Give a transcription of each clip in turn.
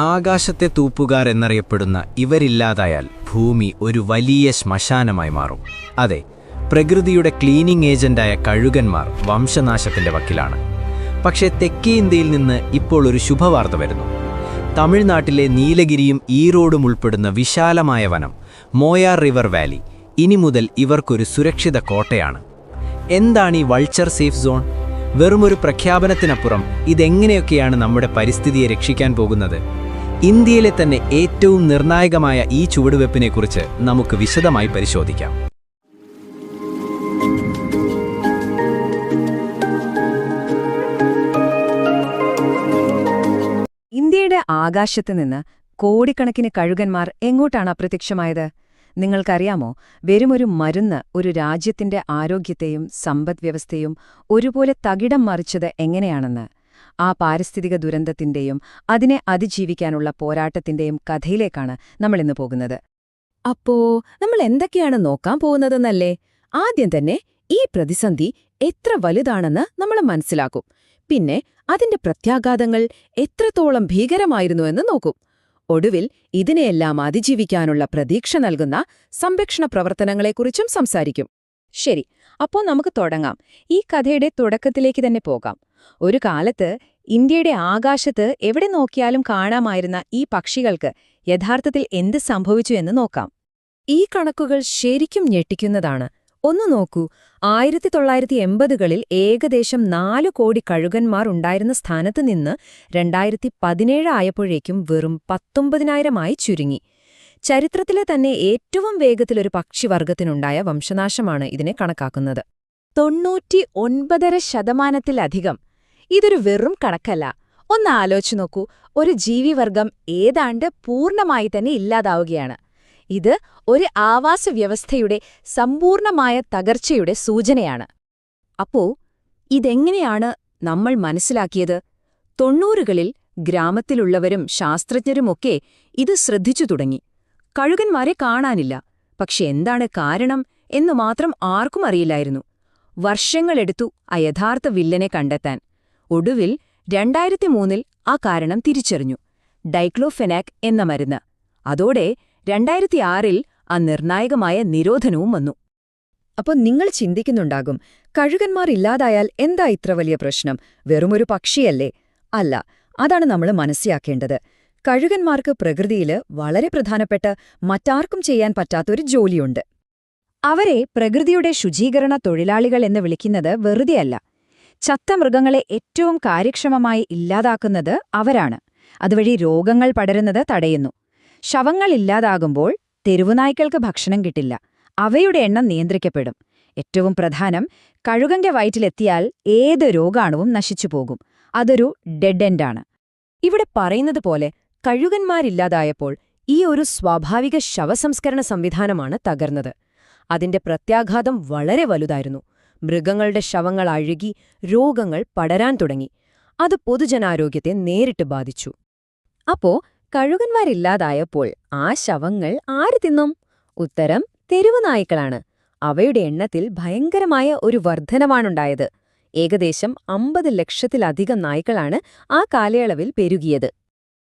ആകാശത്തെ തൂപ്പുകാർ എന്നറിയപ്പെടുന്ന ഇവരില്ലാതായാൽ ഭൂമി ഒരു വലിയ ശ്മശാനമായി മാറും. അതെ, പ്രകൃതിയുടെ ക്ലീനിംഗ് ഏജന്റായ കഴുകന്മാർ വംശനാശത്തിന്റെ വക്കിലാണ്. പക്ഷേ തെക്കേ ഇന്ത്യയിൽ നിന്ന് ഇപ്പോൾ ഒരു ശുഭവാർത്ത വരുന്നു. തമിഴ്നാട്ടിലെ നീലഗിരിയും ഈറോഡും ഉൾപ്പെടുന്ന വിശാലമായ വനം, മോയാർ റിവർ വാലി, ഇനി മുതൽ ഇവർക്കൊരു സുരക്ഷിത കോട്ടയാണ്. എന്താണ് ഈ വൾച്ചർ സേഫ് സോൺ? വെറുമൊരു പ്രഖ്യാപനത്തിനപ്പുറം ഇതെങ്ങനെയൊക്കെയാണ് നമ്മുടെ പരിസ്ഥിതിയെ രക്ഷിക്കാൻ പോകുന്നത്? ഇന്ത്യയിലെ തന്നെ ഏറ്റവും നിർണായകമായ ഈ ചുവടുവെപ്പിനെക്കുറിച്ച് നമുക്ക് വിശദമായി പരിശോധിക്കാം. ഇന്ത്യയുടെ ആകാശത്ത് നിന്ന് കോടിക്കണക്കിന് കഴുകന്മാർ എങ്ങോട്ടാണ് അപ്രത്യക്ഷമായത്? നിങ്ങൾക്കറിയാമോ, വെറുമൊരു മരുന്ന് ഒരു രാജ്യത്തിന്റെ ആരോഗ്യത്തെയും സമ്പദ്വ്യവസ്ഥയും ഒരുപോലെ തകിടം മറിച്ചത് എങ്ങനെയാണെന്ന്? ആ പാരിസ്ഥിതിക ദുരന്തത്തിന്റെയും അതിനെ അതിജീവിക്കാനുള്ള പോരാട്ടത്തിന്റെയും കഥയിലേക്കാണ് നമ്മളിന്ന് പോകുന്നത്. അപ്പോ നമ്മൾ എന്തൊക്കെയാണ് നോക്കാൻ പോകുന്നതെന്നല്ലേ? ആദ്യം തന്നെ ഈ പ്രതിസന്ധി എത്ര വലുതാണെന്ന് നമ്മൾ മനസ്സിലാക്കും. പിന്നെ അതിന്റെ പ്രത്യാഘാതങ്ങൾ എത്രത്തോളം ഭീകരമായിരുന്നുവെന്ന് നോക്കും. ഒടുവിൽ ഇതിനെയെല്ലാം അതിജീവിക്കാനുള്ള പ്രതീക്ഷ നൽകുന്ന സംരക്ഷണ പ്രവർത്തനങ്ങളെക്കുറിച്ചും സംസാരിക്കും. ശരി, അപ്പോൾ നമുക്ക് തുടങ്ങാം. ഈ കഥയുടെ തുടക്കത്തിലേക്ക് തന്നെ പോകാം. ഒരു കാലത്ത് ഇന്ത്യയുടെ ആകാശത്ത് എവിടെ നോക്കിയാലും കാണാമായിരുന്ന ഈ പക്ഷികൾക്ക് യഥാർത്ഥത്തിൽ എന്ത് സംഭവിച്ചു എന്ന് നോക്കാം. ഈ കണക്കുകൾ ശരിക്കും ഞെട്ടിക്കുന്നതാണ്. ഒന്നു നോക്കൂ, 1980കളിൽ ഏകദേശം 4 കോടി കഴുകന്മാർ ഉണ്ടായിരുന്ന സ്ഥാനത്ത് നിന്ന് 2017 ആയപ്പോഴേക്കും വെറും 19,000 ചുരുങ്ങി. ചരിത്രത്തിലെ തന്നെ ഏറ്റവും വേഗത്തിലൊരു പക്ഷിവർഗത്തിനുണ്ടായ വംശനാശമാണ് ഇതിനെ കണക്കാക്കുന്നത്. 99.5%. ഇതൊരു വെറും കണക്കല്ല. ഒന്ന് ആലോചിച്ചു നോക്കൂ, ഒരു ജീവിവർഗം ഏതാണ്ട് പൂർണ്ണമായി തന്നെ ഇല്ലാതാവുകയാണ്. ഇത് ഒരു ആവാസവ്യവസ്ഥയുടെ സമ്പൂർണമായ തകർച്ചയുടെ സൂചനയാണ്. അപ്പോ ഇതെങ്ങനെയാണ് നമ്മൾ മനസ്സിലാക്കിയത്? 90കളിൽ ഗ്രാമത്തിലുള്ളവരും ശാസ്ത്രജ്ഞരുമൊക്കെ ഇത് ശ്രദ്ധിച്ചു തുടങ്ങി. കഴുകന്മാരെ കാണാനില്ല, പക്ഷെ എന്താണ് കാരണം എന്നു മാത്രം ആർക്കും അറിയില്ലായിരുന്നു. വർഷങ്ങളെടുത്തു ആ യഥാർത്ഥ വില്ലനെ കണ്ടെത്താൻ. ഒടുവിൽ 2003-ൽ ആ കാരണം തിരിച്ചറിഞ്ഞു: ഡൈക്ലോഫെനാക് എന്ന മരുന്ന്. അതോടെ 2006-ൽ ആ നിർണായകമായ നിരോധനവും വന്നു. അപ്പോൾ നിങ്ങൾ ചിന്തിക്കുന്നുണ്ടാകും, കഴുകന്മാർ ഇല്ലാതായാൽ എന്താ ഇത്ര വലിയ പ്രശ്നം? വെറുമൊരു പക്ഷിയല്ലേ? അല്ല, അതാണ് നമ്മൾ മനസ്സിലാക്കേണ്ടത്. കഴുകന്മാർക്ക് പ്രകൃതിയില് വളരെ പ്രധാനപ്പെട്ട മറ്റാർക്കും ചെയ്യാൻ പറ്റാത്തൊരു ജോലിയുണ്ട്. അവരെ പ്രകൃതിയുടെ ശുചീകരണ തൊഴിലാളികൾ എന്ന് വിളിക്കുന്നത് വെറുതെയല്ല. ചത്ത മൃഗങ്ങളെ ഏറ്റവും കാര്യക്ഷമമായി ഇല്ലാതാക്കുന്നത് അവരാണ്. അതുവഴി രോഗങ്ങൾ പടരുന്നത് തടയുന്നു. ശവങ്ങൾ ഇല്ലാതാകുമ്പോൾ തെരുവുനായ്ക്കൾക്ക് ഭക്ഷണം കിട്ടില്ല, അവയുടെ എണ്ണം നിയന്ത്രിക്കപ്പെടും. ഏറ്റവും പ്രധാനം, കഴുകന്റെ വയറ്റിലെത്തിയാൽ ഏത് രോഗാണുവും നശിച്ചുപോകും. അതൊരു ഡെഡ് എൻഡാണ്. ഇവിടെ പറയുന്നത് പോലെ കഴുകന്മാരില്ലാതായപ്പോൾ ഈ ഒരു സ്വാഭാവിക ശവസംസ്കരണ സംവിധാനമാണ് തകർന്നത്. അതിന്റെ പ്രത്യാഘാതം വളരെ വലുതായിരുന്നു. മൃഗങ്ങളുടെ ശവങ്ങൾ അഴുകി രോഗങ്ങൾ പടരാൻ തുടങ്ങി. അത് പൊതുജനാരോഗ്യത്തെ നേരിട്ട് ബാധിച്ചു. അപ്പോ കഴുകന്മാരില്ലാതായപ്പോൾ ആ ശവങ്ങൾ ആര് തിന്നും? ഉത്തരം തെരുവുനായ്ക്കളാണ്. അവയുടെ എണ്ണത്തിൽ ഭയങ്കരമായ ഒരു വർധനവാണുണ്ടായത്. ഏകദേശം 50 ലക്ഷത്തിലധികം നായ്ക്കളാണ് ആ കാലയളവിൽ പെരുകിയത്.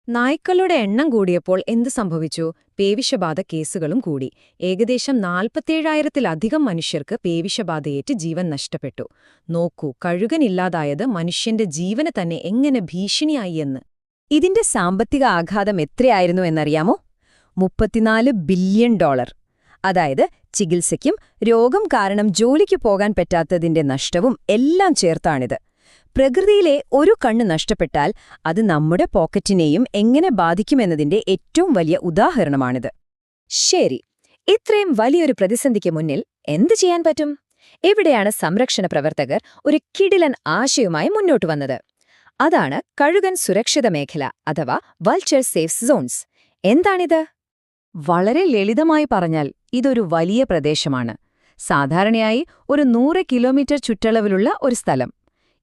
നായ്ക്കളുടെ എണ്ണം കൂടിയപ്പോൾ എന്ത് സംഭവിച്ചു? പേവിഷബാധ കേസുകളും കൂടി. ഏകദേശം 47,000-ത്തിലധികം മനുഷ്യർക്ക് പേവിഷബാധയേറ്റ് ജീവൻ നഷ്ടപ്പെട്ടു. നോക്കൂ, കഴുകനില്ലാതായത് മനുഷ്യന്റെ ജീവന് തന്നെ എങ്ങനെ ഭീഷണിയായി എന്ന്. ഇതിന്റെ സാമ്പത്തിക ആഘാതം എത്രയായിരുന്നു എന്നറിയാമോ? $34 ബില്യൺ. അതായത് ചികിത്സയ്ക്കും രോഗം കാരണം ജോലിക്ക് പോകാൻ പറ്റാത്തതിന്റെ നഷ്ടവും എല്ലാം ചേർത്താണിത്. പ്രകൃതിയിലെ ഒരു കണ്ണ് നഷ്ടപ്പെട്ടാൽ അത് നമ്മുടെ പോക്കറ്റിനെയും എങ്ങനെ ബാധിക്കുമെന്നതിന്റെ ഏറ്റവും വലിയ ഉദാഹരണമാണിത്. ശരി, ഇത്രയും വലിയൊരു പ്രതിസന്ധിക്ക് മുന്നിൽ എന്ത് ചെയ്യാൻ പറ്റും? എവിടെയാണ് സംരക്ഷണ പ്രവർത്തകർ ഒരു കിടിലൻ ആശയവുമായി മുന്നോട്ടു വന്നത്? അതാണ് കഴുകൻ സുരക്ഷിത മേഖല അഥവാ വൾച്ചർ സേഫ് സോൺസ്. എന്താണിത്? വളരെ ലളിതമായി പറഞ്ഞാൽ ഇതൊരു വലിയ പ്രദേശമാണ്. സാധാരണയായി ഒരു 100 കിലോമീറ്റർ ചുറ്റളവിലുള്ള ഒരു സ്ഥലം.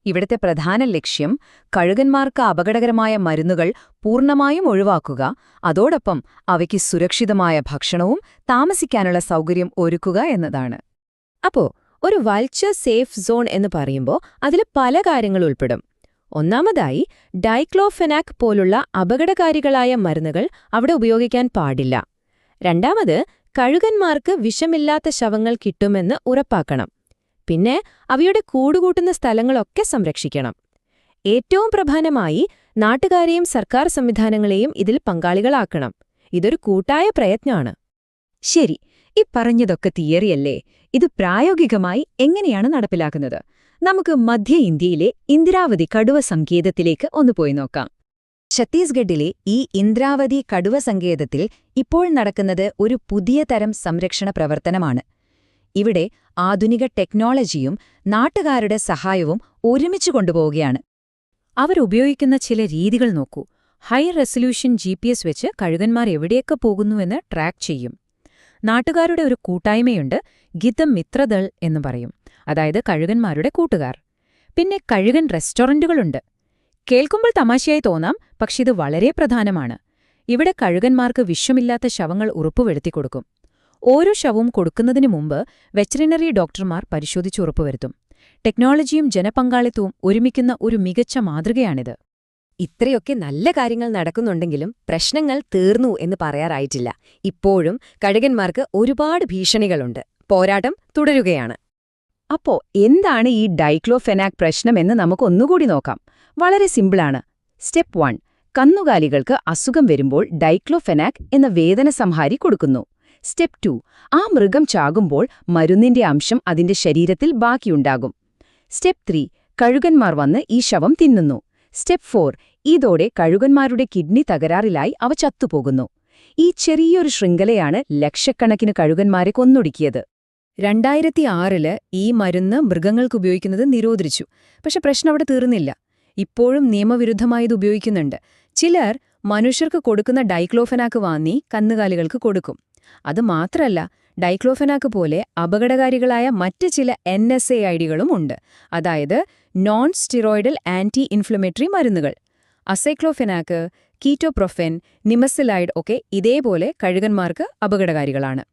ഇവിടുത്തെ പ്രധാന ലക്ഷ്യം കഴുകന്മാർക്ക് അപകടകരമായ മരുന്നുകൾ പൂർണ്ണമായും ഒഴിവാക്കുക, അതോടൊപ്പം അവയ്ക്ക് സുരക്ഷിതമായ ഭക്ഷണവും താമസിക്കാനുള്ള സൗകര്യം ഒരുക്കുക എന്നതാണ്. അപ്പോ ഒരു വൾച്ചർ സേഫ് സോൺ എന്ന് പറയുമ്പോൾ അതിൽ പല കാര്യങ്ങൾ ഉൾപ്പെടും. ഒന്നാമതായി, ഡൈക്ലോഫെനാക് പോലുള്ള അപകടകാരികളായ മരുന്നുകൾ അവിടെ ഉപയോഗിക്കാൻ പാടില്ല. രണ്ടാമത്, കഴുകന്മാർക്ക് വിഷമില്ലാത്ത ശവങ്ങൾ കിട്ടുമെന്ന് ഉറപ്പാക്കണം. പിന്നെ അവയുടെ കൂടുകൂട്ടുന്ന സ്ഥലങ്ങളൊക്കെ സംരക്ഷിക്കണം. ഏറ്റവും പ്രധാനമായി, നാട്ടുകാരെയും സർക്കാർ സംവിധാനങ്ങളെയും ഇതിൽ പങ്കാളികളാക്കണം. ഇതൊരു കൂട്ടായ പ്രയത്നമാണ്. ശരി, ഈ പറഞ്ഞതൊക്കെ തിയറിയല്ലേ? ഇത് പ്രായോഗികമായി എങ്ങനെയാണ് നടപ്പിലാക്കുന്നത്? നമുക്ക് മധ്യ ഇന്ത്യയിലെ ഇന്ദ്രാവതി കടുവ സങ്കേതത്തിലേക്ക് ഒന്ന് പോയി നോക്കാം. ഛത്തീസ്ഗഡിലെ ഈ ഇന്ദ്രാവതി കടുവ സങ്കേതത്തിൽ ഇപ്പോൾ നടക്കുന്നത് ഒരു പുതിയ തരം സംരക്ഷണ പ്രവർത്തനമാണ്. ഇവിടെ ആധുനിക ടെക്നോളജിയും നാട്ടുകാരുടെ സഹായവും ഒരുമിച്ച് കൊണ്ടുപോവുകയാണ്. അവരുപയോഗിക്കുന്ന ചില രീതികൾ നോക്കൂ. ഹൈ റെസല്യൂഷൻ GPS വെച്ച് കഴുകന്മാർ എവിടെയൊക്കെ പോകുന്നുവെന്ന് ട്രാക്ക് ചെയ്യും. നാട്ടുകാരുടെ ഒരു കൂട്ടായ്മയുണ്ട്, ഗിതം മിത്രദൾ എന്ന് പറയും. അതായത് കഴുകന്മാരുടെ കൂട്ടുകാർ. പിന്നെ കഴുകൻ റെസ്റ്റോറന്റുകളുണ്ട്. കേൾക്കുമ്പോൾ തമാശയായി തോന്നാം, പക്ഷെ ഇത് വളരെ പ്രധാനമാണ്. ഇവിടെ കഴുകന്മാർക്ക് വിഷമില്ലാത്ത ശവങ്ങൾ ഉറപ്പുവരുത്തിക്കൊടുക്കും. ഓരോ ശവവും കൊടുക്കുന്നതിനു മുമ്പ് വെറ്ററിനറി ഡോക്ടർമാർ പരിശോധിച്ച് ഉറപ്പുവരുത്തും. ടെക്നോളജിയും ജനപങ്കാളിത്തവും ഒരുമിക്കുന്ന ഒരു മികച്ച മാതൃകയാണിത്. ഇത്രയൊക്കെ നല്ല കാര്യങ്ങൾ നടക്കുന്നുണ്ടെങ്കിലും പ്രശ്നങ്ങൾ തീർന്നു എന്ന് പറയാറായിട്ടില്ല. ഇപ്പോഴും കഴുകന്മാർക്ക് ഒരുപാട് ഭീഷണികളുണ്ട്. പോരാട്ടം തുടരുകയാണ്. അപ്പോ എന്താണ് ഈ ഡൈക്ലോഫെനാക് പ്രശ്നമെന്ന് നമുക്കൊന്നുകൂടി നോക്കാം. വളരെ സിമ്പിളാണ്. സ്റ്റെപ്പ് 1, കന്നുകാലികൾക്ക് അസുഖം വരുമ്പോൾ ഡൈക്ലോഫെനാക് എന്ന വേദനസംഹാരി കൊടുക്കുന്നു. സ്റ്റെപ്പ് 2, ആ മൃഗം ചാകുമ്പോൾ മരുന്നിന്റെ അംശം അതിന്റെ ശരീരത്തിൽ ബാക്കിയുണ്ടാകും. സ്റ്റെപ്പ് 3, കഴുകന്മാർ വന്ന് ഈ ശവം തിന്നുന്നു. സ്റ്റെപ്പ് 4, ഇതോടെ കഴുകന്മാരുടെ കിഡ്നി തകരാറിലായി അവ ചത്തുപോകുന്നു. ഈ ചെറിയൊരു ശൃംഖലയാണ് ലക്ഷക്കണക്കിന് കഴുകന്മാരെ കൊന്നൊടുക്കിയത്. 2006 ഈ മരുന്ന് മൃഗങ്ങൾക്ക് ഉപയോഗിക്കുന്നത് നിരോധിച്ചു. പക്ഷെ പ്രശ്നം അവിടെ തീർന്നില്ല. ഇപ്പോഴും നിയമവിരുദ്ധമായത് ഉപയോഗിക്കുന്നുണ്ട്. ചിലർ മനുഷ്യർക്ക് കൊടുക്കുന്ന ഡൈക്ലോഫെനാക് വാങ്ങി കന്നുകാലികൾക്ക് കൊടുക്കും. അത് മാത്രല്ല, ഡൈക്ലോഫെനാക് പോലെ അപകടകാരികളായ മറ്റ് ചില NSAIDകളും ഉണ്ട്. അതായത് നോൺ സ്റ്റിറോയിഡൽ ആന്റി ഇൻഫ്ലമേറ്ററി മരുന്നുകൾ. അസൈക്ലോഫെനാക്, കീറ്റോപ്രൊഫെൻ, നിമസിലൈഡ് ഒക്കെ ഇതേപോലെ കഴുകന്മാർക്ക് അപകടകാരികളാണ്.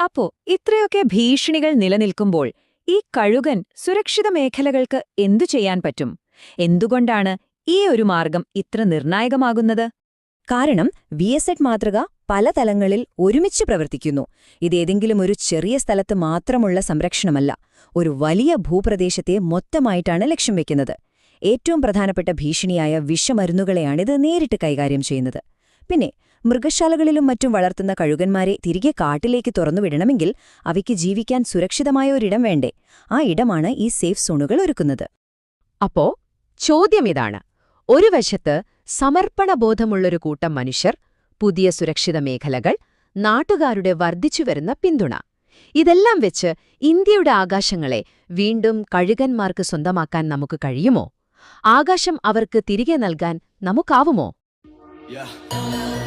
അപ്പോ ഇത്രയൊക്കെ ഭീഷണികൾ നിലനിൽക്കുമ്പോൾ ഈ കഴുകൻ സുരക്ഷിത മേഖലകൾക്ക് എന്തു ചെയ്യാൻ പറ്റും? എന്തുകൊണ്ടാണ് ഈ ഒരു മാർഗം ഇത്ര നിർണായകമാകുന്നത്? കാരണം VSET മാതൃക പല തലങ്ങളിൽ ഒരുമിച്ച് പ്രവർത്തിക്കുന്നു. ഇതേതെങ്കിലും ഒരു ചെറിയ സ്ഥലത്ത് മാത്രമുള്ള സംരക്ഷണമല്ല, ഒരു വലിയ ഭൂപ്രദേശത്തെ മൊത്തമായിട്ടാണ് ലക്ഷ്യം വെക്കുന്നത്. ഏറ്റവും പ്രധാനപ്പെട്ട ഭീഷണിയായ വിഷമരുന്നുകളെയാണിത് നേരിട്ട് കൈകാര്യം ചെയ്യുന്നത്. പിന്നെ മൃഗശാലകളിലും മറ്റും വളർത്തുന്ന കഴുകന്മാരെ തിരികെ കാട്ടിലേക്ക് തുറന്നുവിടണമെങ്കിൽ അവയ്ക്ക് ജീവിക്കാൻ സുരക്ഷിതമായ ഒരിടം വേണ്ടേ? ആ ഇടമാണ് ഈ സേഫ് സോണുകൾ ഒരുക്കുന്നത്. അപ്പോ ചോദ്യമിതാണ്. ഒരു വശത്ത് സമർപ്പണബോധമുള്ളൊരു കൂട്ടം മനുഷ്യർ, പുതിയ സുരക്ഷിത മേഖലകൾ, നാട്ടുകാരുടെ വർദ്ധിച്ചുവരുന്ന പിന്തുണ. ഇതെല്ലാം വെച്ച് ഇന്ത്യയുടെ ആകാശങ്ങളെ വീണ്ടും കഴുകന്മാർക്ക് സ്വന്തമാക്കാൻ നമുക്ക് കഴിയുമോ? ആകാശം അവർക്ക് തിരികെ നൽകാൻ നമുക്കാവുമോ? Yeah.